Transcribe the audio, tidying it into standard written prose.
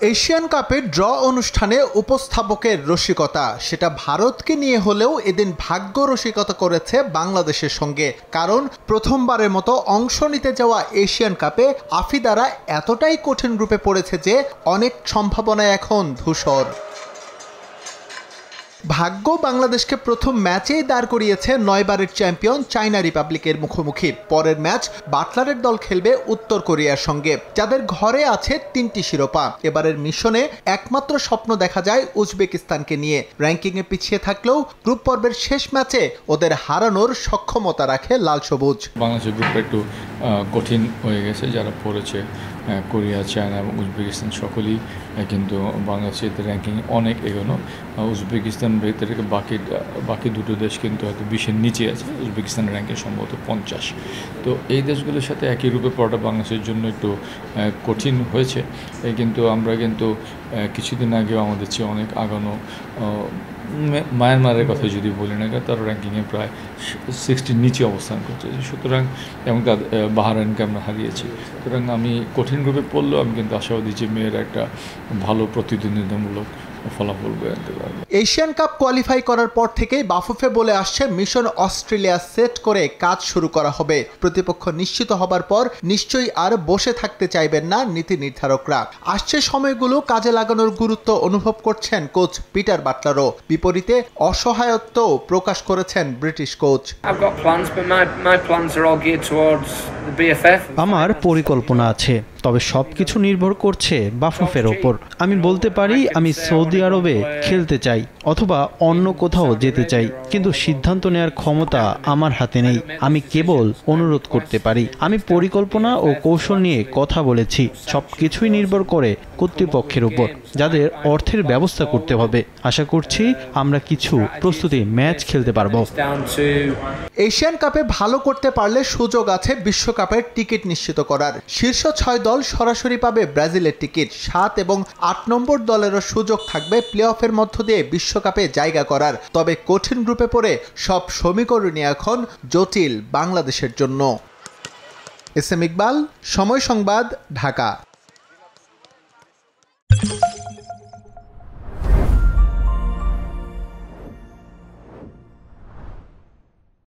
Asian কাপের draw অনুষ্ঠানে উপস্থাপকের রসিকতা, সেটা ভারতকে নিয়ে হলেও এদিন ভাগ্য রসিকতা করেছে বাংলাদেশের সঙ্গে। কারণ প্রথমবারের মতো অংশ নিতে যাওয়া এশিয়ান কাপে আফ্রিদারা এতটাই কঠিন গ্রুপে পড়েছে যে অনেক সম্ভাবনা এখন ধূসর। ভাগ্য বাংলাদেশকে প্রথম ম্যাচেই দাঁড় করিয়েছে 9 বারের চ্যাম্পিয়ন চায়না রিপাবলিকের মুখোমুখি। পরের ম্যাচ বাটলারের দল খেলবে উত্তর কোরিয়ার সঙ্গে, যাদের ঘরে আছে 3টি শিরোপা। এবারের মিশনে একমাত্র স্বপ্ন দেখা যায় উজবেকিস্তানকে নিয়ে। র্যাঙ্কিংয়ে পিছিয়ে থাকলেও গ্রুপ পর্বের শেষ ম্যাচে ওদের হারানোর সক্ষমতা রাখে লাল সবুজ। বাংলাদেশের গ্রুপটা একটু কঠিন হয়ে গেছে, যারা পড়েছে কোরিয়া, চায়না এবং উজবেকিস্তান সকলেই কিন্তু বাংলাদেশের র্যাঙ্কিং অনেক এগোনো। উজবেকিস্তান ভেতরে বাকি দুটো দেশ কিন্তু হয়তো 20-এর নিচে আছে, উজবেকিস্তানের র্যাঙ্কিং সম্ভবত 50। তো এই দেশগুলোর সাথে একই রূপে পড়াটা বাংলাদেশের জন্য একটু কঠিন হয়েছে। কিন্তু আমরা কিন্তু কিছুদিন আগেও আমাদের চেয়ে অনেক আগানো মায়ানমারের কথা যদি বলি না, তার র্যাঙ্কিংয়ে প্রায় 60-র নিচে অবস্থান করছে। সুতরাং এবং তাদের বাহরাইনকে আমরা হারিয়েছি। সুতরাং আমি কঠিন গ্রুপে পড়লেও আমি কিন্তু আশাবাদী যে মেয়েরা একটা ভালো প্রতিদ্বন্দ্বিতামূলক ফলাফল আনতে পারবে। এশিয়ান কাপ কোয়ালিফাই করার পর থেকেই বাফুফে বলে আসছে মিশন অস্ট্রেলিয়া সেট করে কাজ শুরু করা হবে। প্রতিপক্ষ নিশ্চিত হবার পর নিশ্চয়ই আর বসে থাকতে চাইবেন না নীতি নির্ধারকরা। আসছে সময়গুলো কাজে লাগানোর গুরুত্ব অনুভব করছেন কোচ পিটার বাটলারও। বিপরীতে অসহায়ত্ব প্রকাশ করেছেন ব্রিটিশ কোচ। আমার পরিকল্পনা আছে, তবে সবকিছু নির্ভর করছে বাফুফের ওপর। আমি বলতে পারি আমি সৌদি আরবে খেলতে চাই অথবা অন্য কোথাও যেতে চাই, কিন্তু সিদ্ধান্ত নেওয়ার ক্ষমতা আমার হাতে নেই। আমি কেবল অনুরোধ করতে পারি। আমি পরিকল্পনা ও কৌশল নিয়ে কথা বলেছি। সবকিছুই নির্ভর করে কর্তৃপক্ষের উপর, যাদের অর্থের ব্যবস্থা করতে হবে। আশা করছি আমরা কিছু প্রস্তুতি ম্যাচ খেলতে পারবো। এশিয়ান কাপে ভালো করতে পারলে সুযোগ আছে বিশ্বকাপের টিকিট নিশ্চিত করার। শীর্ষ 6 দল সরাসরি পাবে ব্রাজিলের টিকিট। 7 এবং 8 নম্বর দলেরও সুযোগ থাকবে প্লে অফের মধ্য দিয়ে বিশ্বকাপে জায়গা করার। তবে কঠিন গ্রুপে পড়ে সব সমীকরণই এখন জটিল বাংলাদেশের জন্য। এস এম ইকবাল, সময় সংবাদ, ঢাকা।